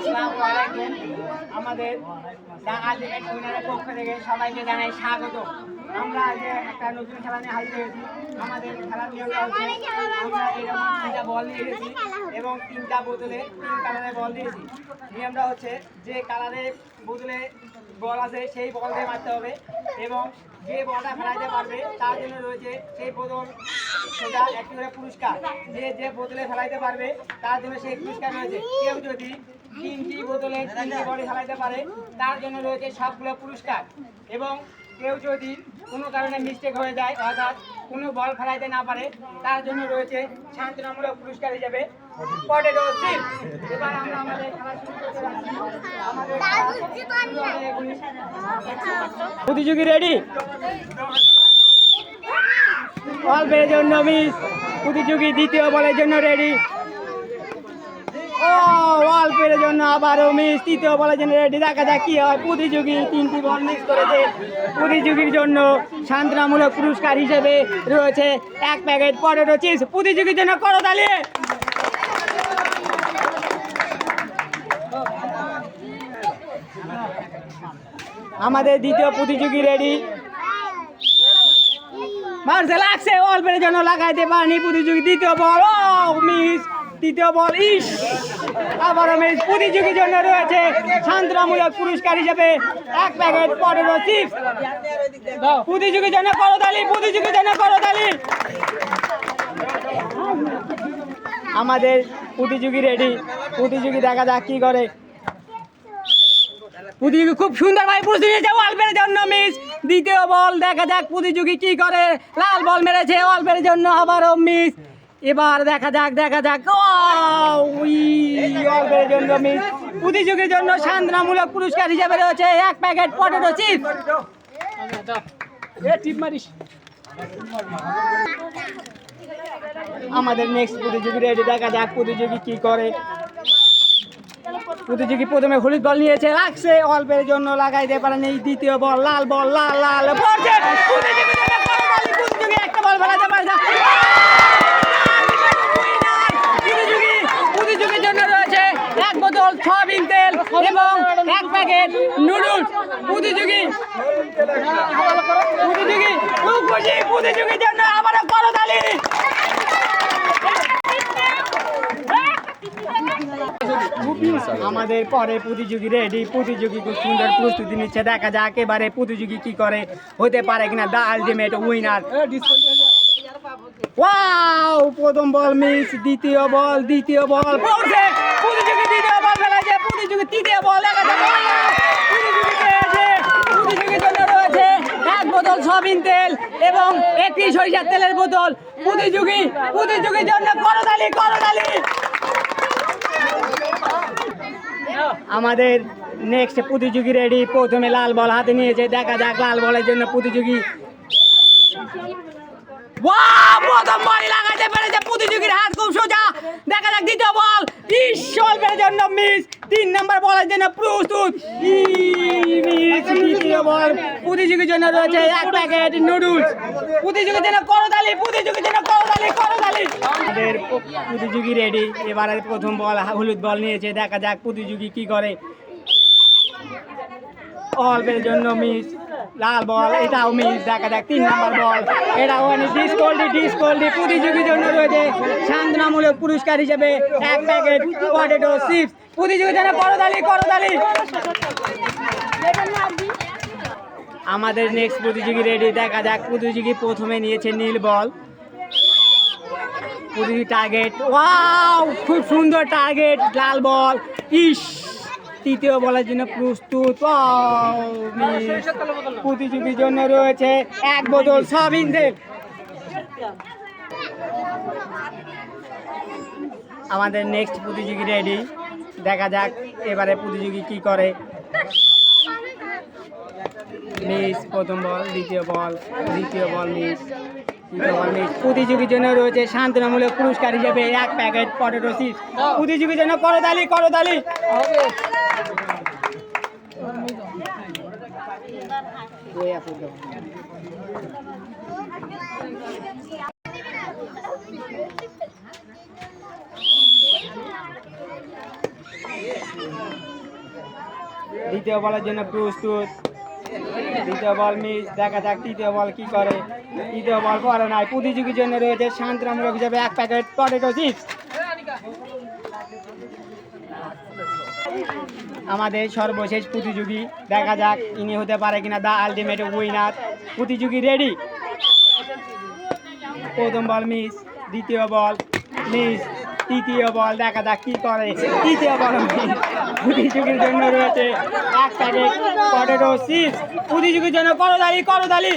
আসসালামু আলাইকুম। আমাদের দ্য আলটিমেট উইনারের পক্ষ থেকে সবাইকে জানাই স্বাগত। আমরা আজকে একটা নতুন খেলা নিয়ে হাজির হয়েছি। আমাদের খেলার নিয়মটা হচ্ছে আমরা এরকম 3টা বল নিয়ে এসেছি এবং 3টা বোতলে 3 কালারের বল দিয়েছি। নিয়মটা হচ্ছে যে কালারের বোতলে বল আছে সেই বল দিয়ে মারতে হবে এবং যে বলটা ফেলাইতে পারবে তার জন্য রয়েছে সেই বোতল সেটা একটি করে পুরস্কার। যে বোতলে ফেলাইতে পারবে তার জন্য সেই পুরস্কার রয়েছে। কেউ যদি 3টি বোতলে 3টি বলে ফেলাইতে পারে তার জন্য রয়েছে সবগুলো পুরস্কার। এবং কেউ যদি কোনো কারণে মিস্টেক হয়ে যায় অর্থাৎ কোনো বল ফেলাইতে না পারে তার জন্য রয়েছে সান্ত্বনামূলক পুরস্কার হিসেবে পটেটো চিপস। এবার আমরা আমাদের খেলা শুরু করতে যাচ্ছি। আমাদের প্রতিযোগী রেডি? অল্পের জন্য মিস। প্রতিযোগী দ্বিতীয় বলের জন্য রেডি। ও অল্পের জন্য আবারও মিস। তৃতীয় বলের জন্য রেডি। দেখা যাক কি হয়। প্রতিযোগী 3টি বল মিস করেছে। প্রতিযোগীর জন্য সান্ত্বনামূলক পুরস্কার হিসেবে রয়েছে 1 প্যাকেট পটেটো চিপস। প্রতিযোগীর জন্য করতালি। আমাদের দ্বিতীয় প্রতিযোগী রেডি। মারছে লাগছে, অল্পের জন্য লাগাইতে পারেনি প্রতিযোগী। দ্বিতীয় বল ও মিস। তৃতীয় বল ইস, আবারও মিস। প্রতিযোগীর জন্য রয়েছে সান্ত্বনামূলক পুরস্কার হিসেবে 1 প্যাকেট পটেটো চিপস। প্রতিযোগীর জন্য করতালি। প্রতিযোগীর জন্য করতালি। আমাদের প্রতিযোগী রেডি। প্রতিযোগী দেখা যাক কি করে। প্রতিযোগী খুব সুন্দর ভাই প্রস্তুতি নিয়েছে। অল্পের জন্য মিস। দ্বিতীয় বল দেখা যাক প্রতিযোগী কি করে। লাল বল মেরেছে, অল্পের জন্য আবারও মিস। এবার দেখা যাক অল্পের জন্য মিস। প্রতিযোগীর জন্য সান্ত্বনামূলক পুরস্কার হিসেবে রয়েছে 1 প্যাকেট পটেটো চিপস। আমাদের নেক্সট প্রতিযোগী রেডি। দেখা যাক প্রতিযোগী কি করে। প্রতিযোগী প্রথমে হলুদ বল নিয়েছে, লাগছে, অল্পের জন্য লাগাইতে পারেনি। দ্বিতীয় বল লাল বল, লাল পড়ছে। প্রতিযোগী একটা বল ফেলাতে পারে না। প্রতিযোগীর জন্য রয়েছে 1 বোতল সয়াবিন তেল এবং 1 প্যাকেট নুডলস। প্রতিযোগীর জন্য আবারও করতালি। আমাদের পরে প্রতিযোগী রেডি। প্রতিযোগী খুব সুন্দর প্রস্তুতি নিচ্ছে। দেখা যাক এবারে প্রতিযোগী কি করে, হতে পারে কিনা দ্য আলটিমেট উইনার। ওয়াও, প্রথম বল মিস। দ্বিতীয় বল পড়ছে। প্রতিযোগী দ্বিতীয় বল ফেলাইছে। প্রতিযোগী তৃতীয় বল দেখা যাক। প্রতিযোগীর জন্য রয়েছে 1 বোতল সয়াবিন তেল এবং 1টি সরিষার তেলের বোতল। প্রতিযোগীর জন্য করতালি। আমাদের নেক্সট প্রতিযোগী রেডি। প্রথমে লাল বল হাতে নিয়েছে। দেখা যাক লাল বলের জন্য প্রতিযোগী প্রথম বল লাগাইতে পেরেছে। প্রতিযোগীর হাত খুব সোজা। দেখা যাক দ্বিতীয় বল অল্পের জন্য মিস। 3 নম্বর বলের জন্য প্রস্তুত। তৃতীয় বল। প্রতিযোগীর জন্য রয়েছে 1 প্যাকেট নুডলস। প্রতিযোগীর জন্য করতালি। আমাদের প্রতিযোগী রেডি। এবারে প্রথম বল হলুদ বল নিয়েছে। দেখা যাক প্রতিযোগী কি করে। অল্পের জন্য মিস। লাল বল, এটাও মিস। দেখা যাক 3 নম্বর বল, এটাও ডিসকোয়ালিটি। প্রতিযোগীর জন্য রয়েছে সান্ত্বনামূলক পুরস্কার হিসেবে 1 প্যাকেট পটেটো চিপস। প্রতিযোগীর জন্য করতালি। আমাদের নেক্সট প্রতিযোগী রেডি। দেখা যাক প্রতিযোগী প্রথমে নিয়েছে নীল বল। প্রতিযোগী টার্গেট, ওয়াও খুব সুন্দর টার্গেট। লাল বল তৃতীয় বলের জন্য প্রস্তুত। প্রতিযোগীর জন্য রয়েছে 1 বোতল সয়াবিন তেল। আমাদের নেক্সট প্রতিযোগী রেডি। দেখা যাক এবারে প্রতিযোগী কি করে। মিস। প্রথম বল, দ্বিতীয় বল মিস। প্রতিযোগীর জন্য রয়েছে সান্ত্বনামূলক পুরস্কার হিসেবে 1 প্যাকেট পটেটো চিপস। প্রতিযোগীর জন্য করতালি। দ্বিতীয় বলের জন্য প্রস্তুত। দ্বিতীয় বল মিস, দেখা যাক তৃতীয় বল কি করে। তৃতীয় বল পরে নাই। প্রতিযোগীর জন্য রয়েছে শান্তনামূলক হিসাবে 1 প্যাকেট পটেটো চিপস। আমাদের সর্বশেষ প্রতিযোগী, দেখা যাক ইনি হতে পারে কিনা দা আলটিমেট উইনার। প্রতিযোগী রেডি। প্রথম বল মিস, দ্বিতীয় বল মিস, তৃতীয় বল দেখা যাক কি করে। তৃতীয় বল মিস। প্রতিযোগীর জন্য রয়েছে 1 প্যাকেট পটেটো চিপস। প্রতিযোগীর জন্য করতালি করতালি।